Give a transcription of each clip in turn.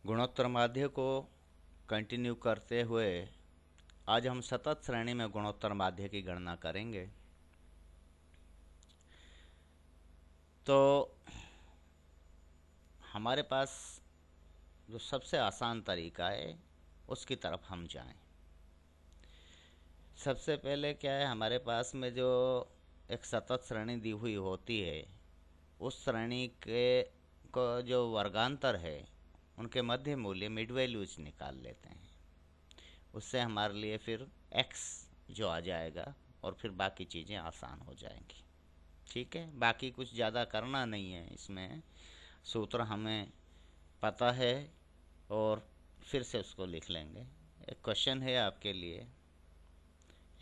गुणोत्तर माध्य को कंटिन्यू करते हुए आज हम सतत श्रेणी में गुणोत्तर माध्य की गणना करेंगे। तो हमारे पास जो सबसे आसान तरीका है उसकी तरफ हम जाएं। सबसे पहले क्या है, हमारे पास में जो एक सतत श्रेणी दी हुई होती है उस श्रेणी के को जो वर्गांतर है उनके मध्य मूल्य मिड वैल्यूज निकाल लेते हैं। उससे हमारे लिए फिर x जो आ जाएगा और फिर बाकी चीज़ें आसान हो जाएंगी। ठीक है, बाकी कुछ ज़्यादा करना नहीं है, इसमें सूत्र हमें पता है और फिर से उसको लिख लेंगे। एक क्वेश्चन है आपके लिए,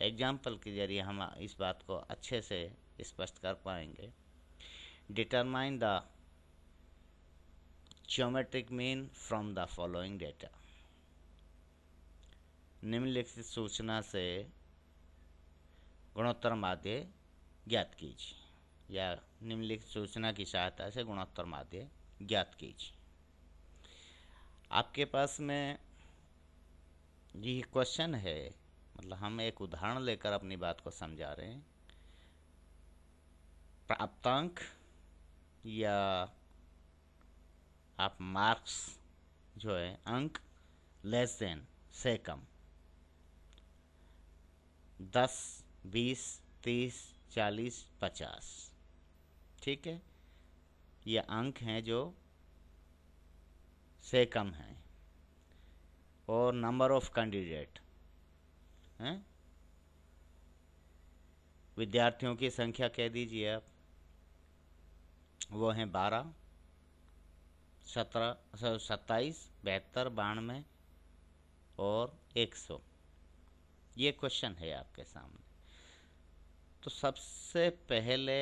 एग्जाम्पल के जरिए हम इस बात को अच्छे से स्पष्ट कर पाएंगे। Determine the geometric mean from the following data. निम्नलिखित सूचना से गुणोत्तर माध्य ज्ञात कीजिए, या निम्नलिखित सूचना की सहायता से गुणोत्तर माध्य ज्ञात कीजिए। आपके पास में ये क्वेश्चन है, मतलब हम एक उदाहरण लेकर अपनी बात को समझा रहे हैं। प्राप्तांक या आप मार्क्स जो है अंक लेस देन से कम 10, 20, 30, 40, 50। ठीक है, ये अंक हैं जो से कम हैं। और नंबर ऑफ कैंडिडेट हैं, विद्यार्थियों की संख्या कह दीजिए आप, वो हैं 12, 17, 27, 72, 92 और 100। ये क्वेश्चन है आपके सामने। तो सबसे पहले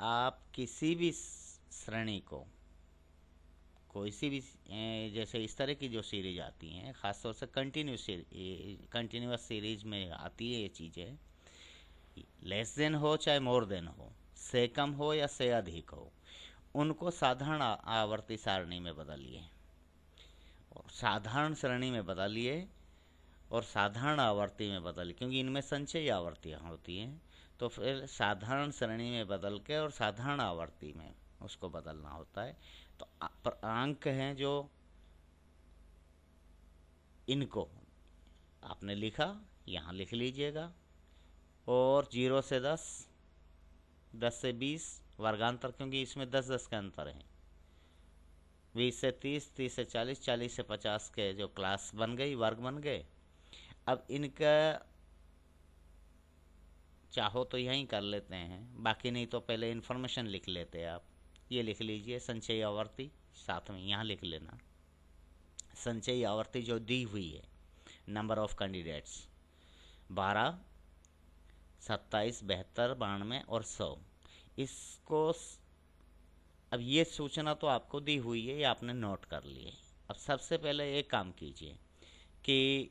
आप किसी भी श्रेणी को, कोई सी भी जैसे इस तरह की जो सीरीज आती हैं, ख़ासतौर से कंटिन्यूअस सीरीज में आती है ये चीज़ें, लेस देन हो चाहे मोर देन हो, से कम हो या से अधिक हो, उनको साधारण आवर्ती सारणी में बदलिए और साधारण श्रेणी में बदलिए और साधारण आवर्ती में बदलिए, क्योंकि इनमें संचयी आवर्तियाँ होती हैं। तो फिर साधारण श्रेणी में बदल के और साधारण आवर्ती में उसको बदलना होता है। तो अंक हैं जो इनको आपने लिखा, यहाँ लिख लीजिएगा। और 0 से 10, 10 से 20 वर्गांतर, क्योंकि इसमें 10-10 का अंतर है। 20 से 30, 30 से 40, 40 से 50 के जो क्लास बन गई, वर्ग बन गए। अब इनका चाहो तो यहीं कर लेते हैं, बाकी नहीं तो पहले इन्फॉर्मेशन लिख लेते हैं आप। ये लिख लीजिए संचयी आवर्ती, साथ में यहाँ लिख लेना संचयी आवर्ती जो दी हुई है। नंबर ऑफ कैंडिडेट्स 12, 27, 72, 92 और 100। इसको अब ये सूचना तो आपको दी हुई है, ये आपने नोट कर ली है। अब सबसे पहले एक काम कीजिए कि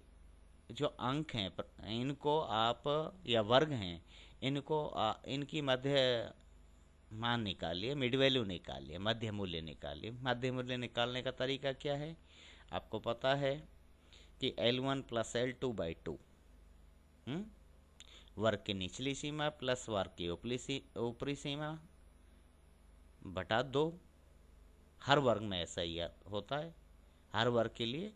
जो अंक हैं इनको आप, या वर्ग हैं इनको इनकी मध्य मान निकालिए, मिड वैल्यू निकालिए, मध्य मूल्य निकालिए। मध्य मूल्य निकालने का तरीका क्या है, आपको पता है कि L1 + L2/2 वर्ग की निचली सीमा प्लस वर्ग की ऊपरी सीमा बटा 2। हर वर्ग में ऐसा ही होता है। हर वर्ग के लिए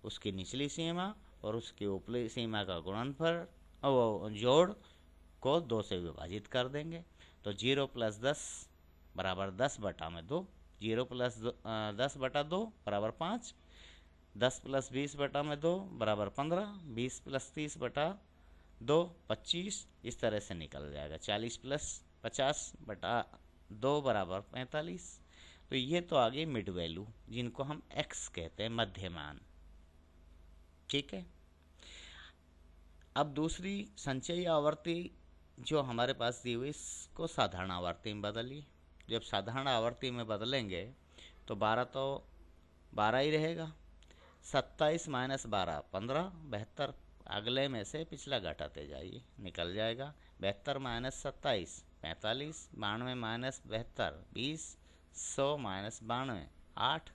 उसकी निचली सीमा और उसकी ऊपरी सीमा का गुणनफल वो जोड़ को 2 से विभाजित कर देंगे। तो 0 + 10 बराबर 10/2, 0 + 10/2 बराबर 5, 10 + 20/2 बराबर 15, 20 + 30/2 25। इस तरह से निकल जाएगा। 40 + 50/2 बराबर 45। तो ये तो आगे मिड वैल्यू, जिनको हम x कहते हैं, मध्यमान। ठीक है, अब दूसरी संचयी आवर्ती जो हमारे पास दी हुई, इसको साधारण आवर्ती में बदलिए। जब साधारण आवर्ती में बदलेंगे तो 12 ही रहेगा। 27 - 12 15, 72 अगले में से पिछला घटाते जाइए, निकल जाएगा। 72 - 27 45, 92 - 72 20, 100 - 92 8।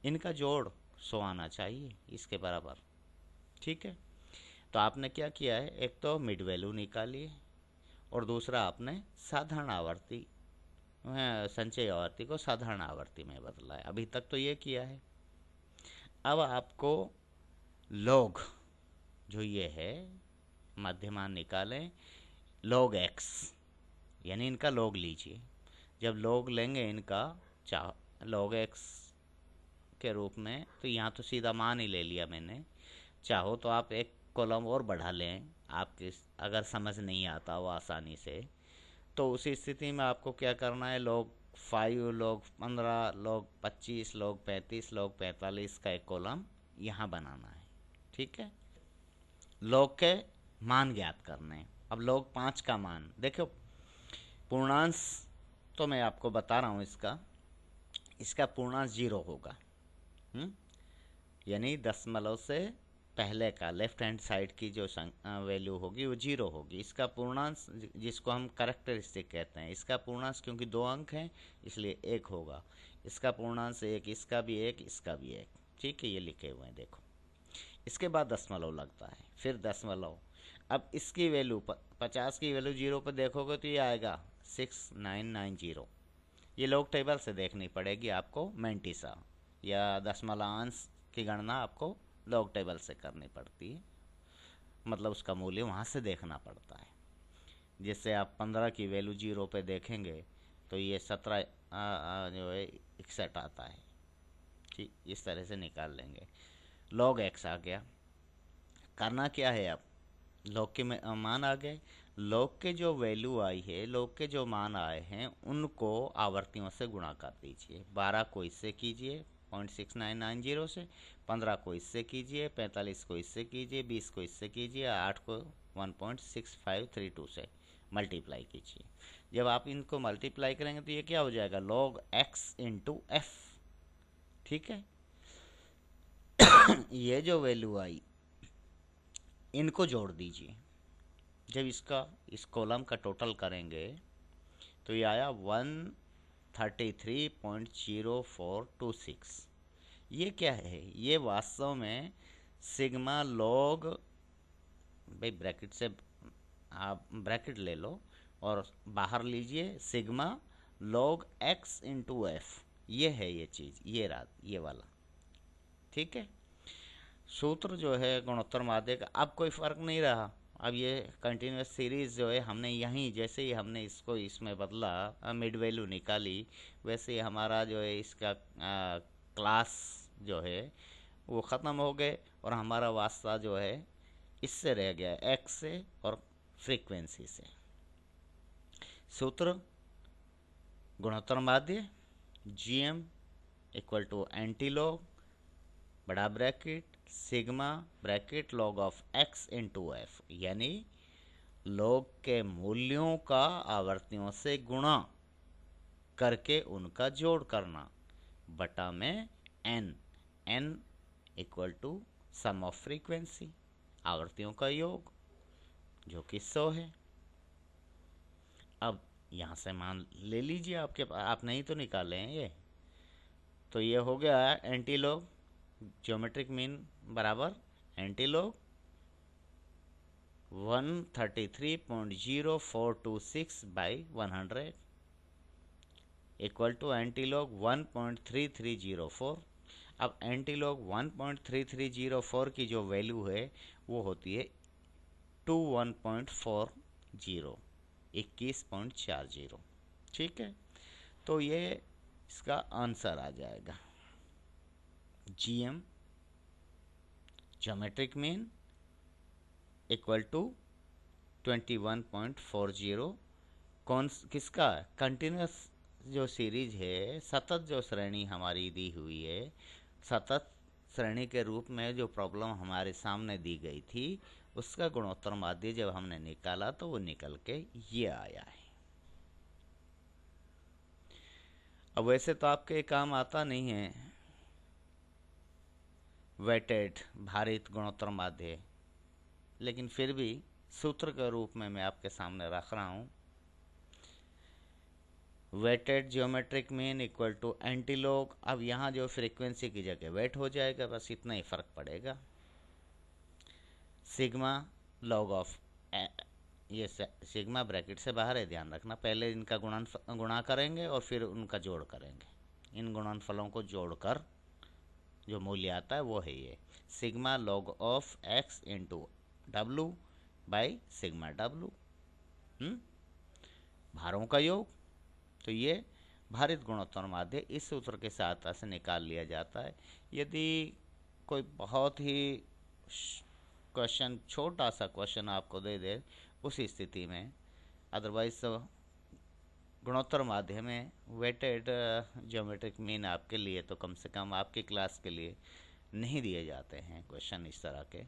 इनका जोड़ 100 आना चाहिए इसके बराबर। ठीक है, तो आपने क्या किया है, एक तो मिड वैल्यू निकाली और दूसरा आपने साधारण आवर्ती संचय आवर्ती को साधारण आवर्ती में बदला है। अभी तक तो ये किया है। अब आपको लॉग जो ये है मध्यमान निकालें, लॉग एक्स, यानी इनका लॉग लीजिए। जब लॉग लेंगे इनका लॉग एक्स के रूप में, तो यहाँ तो सीधा मान ही ले लिया मैंने। चाहो तो आप एक कॉलम और बढ़ा लें, आपके अगर समझ नहीं आता वो आसानी से, तो उसी स्थिति में आपको क्या करना है, log 5, log 15, log 25, log 35, log 45 का एक कॉलम यहाँ बनाना है। ठीक है, लॉग के मान ज्ञात करने। अब लॉग 5 का मान देखो, पूर्णांश तो मैं आपको बता रहा हूँ, इसका पूर्णांश 0 होगा। यानी दशमलव से पहले का लेफ्ट हैंड साइड की जो वैल्यू होगी वो 0 होगी। इसका पूर्णांश जिसको हम कैरेक्टरिस्टिक कहते हैं, इसका पूर्णांश क्योंकि 2 अंक हैं इसलिए 1 होगा। इसका पूर्णांश 1, इसका भी 1, इसका भी 1। ठीक है, ये लिखे हुए हैं देखो। इसके बाद दशमलव लगता है, फिर दशमलव। अब इसकी वैल्यू 50 की वैल्यू 0 पर देखोगे तो ये आएगा 6990। ये लॉग टेबल से देखनी पड़ेगी आपको, मैंटिसा या दशमलवांश की गणना आपको लॉग टेबल से करनी पड़ती है, मतलब उसका मूल्य वहाँ से देखना पड़ता है। जैसे आप 15 की वैल्यू 0 पे देखेंगे तो ये 17 जो है 61 आता है। ठीक, इस तरह से निकाल लेंगे। लॉग एक्स आ गया। करना क्या है, अब लॉग के मान आ गए, लॉग के जो वैल्यू आई है, लॉग के जो मान आए हैं उनको आवर्तियों से गुणा कर दीजिए। 12 को इससे कीजिए 0.6990 से, 15 को इससे कीजिए, 45 को इससे कीजिए, 20 को इससे कीजिए, 8 को 1.6532 से मल्टीप्लाई कीजिए। जब आप इनको मल्टीप्लाई करेंगे तो ये क्या हो जाएगा, लॉग एक्स इंटू एफ। ठीक है, ये जो वैल्यू आई इनको जोड़ दीजिए। जब इस कॉलम का टोटल करेंगे तो ये आया 133.0426। ये क्या है, ये वास्तव में सिग्मा लॉग, भाई ब्रैकेट से आप ब्रैकेट ले लो और बाहर लीजिए sigma log x into F. ये है ये चीज़, ये वाला। ठीक है, सूत्र जो है गुणोत्तर माध्य का, अब कोई फ़र्क नहीं रहा। अब ये कंटिन्यूस सीरीज़ जो है हमने यहीं, जैसे ही हमने इसको इसमें बदला, मिड वैल्यू निकाली, वैसे ही हमारा जो है इसका क्लास जो है वो ख़त्म हो गए और हमारा वास्ता जो है इससे रह गया, एक्स से और फ्रीक्वेंसी से। सूत्र गुणोत्तर माध्य GM इक्वल टू एंटीलॉग बड़ा bracket sigma bracket log of x into F, यानी लॉग के मूल्यों का आवर्तियों से गुणा करके उनका जोड़ करना बटा में n equal to sum of frequency, आवर्तियों का योग जो कि 100 है। अब यहाँ से मान ले लीजिए आपके पास, आप नहीं तो निकाले हैं ये, तो ये हो गया एंटीलॉग ज्योमेट्रिक मीन बराबर antilog 133.0426 by 100 equal to antilog 1.3304। अब एंटीलॉग 1.3304 की जो वैल्यू है वो होती है 21.40, 21.40। ठीक है, तो ये इसका आंसर आ जाएगा। GM geometric mean equal to 21.40। कौन किसका, कंटिन्यूस जो सीरीज है, सतत जो श्रेणी हमारी दी हुई है, सतत श्रेणी के रूप में जो प्रॉब्लम हमारे सामने दी गई थी, उसका गुणोत्तर माध्य जब हमने निकाला तो वो निकल के ये आया है। अब वैसे तो आपके काम आता नहीं है वेटेड भारित गुणोत्तर माध्य, लेकिन फिर भी सूत्र के रूप में मैं आपके सामने रख रहा हूँ। Weighted geometric mean equal to antilog. अब यहाँ जो फ्रीक्वेंसी की जगह वेट हो जाएगा, बस इतना ही फर्क पड़ेगा। सिग्मा लॉग ऑफ, ये सिग्मा ब्रैकेट से बाहर है, ध्यान रखना। पहले इनका गुणा करेंगे और फिर उनका जोड़ करेंगे। इन गुणनफलों को जोड़कर जो मूल्य आता है वो है ये sigma log of x into W by sigma W, भारों का योग। तो ये भारित गुणोत्तर माध्य इस सूत्र के सहायता से निकाल लिया जाता है। यदि कोई बहुत ही क्वेश्चन, छोटा सा क्वेश्चन आपको दे दे उस स्थिति में, अदरवाइज गुणोत्तर माध्य में वेटेड ज्योमेट्रिक मीन आपके लिए, तो कम से कम आपकी क्लास के लिए नहीं दिए जाते हैं क्वेश्चन इस तरह के।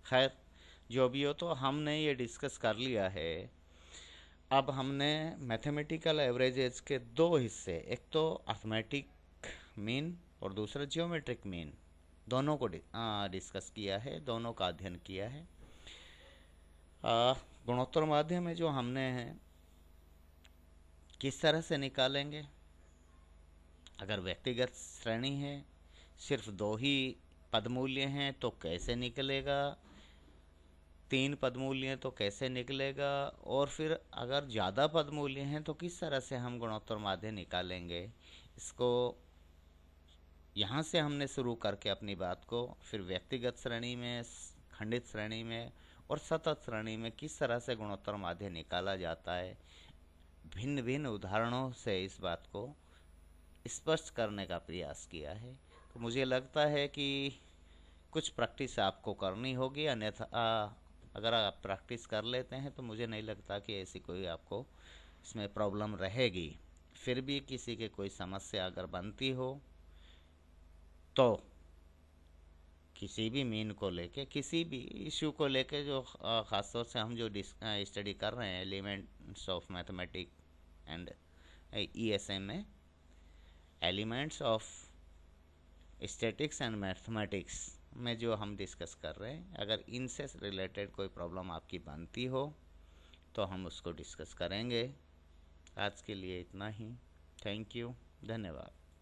खैर जो भी हो, तो हमने ये डिस्कस कर लिया है। अब हमने मैथमेटिकल एवरेजेस के दो हिस्से, एक तो अर्थमेटिक मीन और दूसरा ज्योमेट्रिक मीन, दोनों को डिस्कस किया है, दोनों का अध्ययन किया है। गुणोत्तर माध्य में जो हमने है किस तरह से निकालेंगे, अगर व्यक्तिगत श्रेणी है, सिर्फ दो ही पदमूल्य हैं तो कैसे निकलेगा, तीन पदमूल्य तो कैसे निकलेगा, और फिर अगर ज़्यादा पदमूल्य हैं तो किस तरह से हम गुणोत्तर माध्य निकालेंगे। इसको यहाँ से हमने शुरू करके अपनी बात को फिर व्यक्तिगत श्रेणी में, खंडित श्रेणी में और सतत श्रेणी में किस तरह से गुणोत्तर माध्य निकाला जाता है, भिन्न भिन्न उदाहरणों से इस बात को स्पष्ट करने का प्रयास किया है। तो मुझे लगता है कि कुछ प्रैक्टिस आपको करनी होगी, अन्यथा अगर आप प्रैक्टिस कर लेते हैं तो मुझे नहीं लगता कि ऐसी कोई आपको इसमें प्रॉब्लम रहेगी। फिर भी किसी के कोई समस्या अगर बनती हो तो किसी भी मीन को लेके, किसी भी इशू को लेके, जो ख़ासतौर से हम जो स्टडी कर रहे हैं elements of mathematics and ESM में, elements of statics and mathematics में जो हम डिस्कस कर रहे हैं, अगर इनसे रिलेटेड कोई प्रॉब्लम आपकी बनती हो तो हम उसको डिस्कस करेंगे। आज के लिए इतना ही। थैंक यू, धन्यवाद।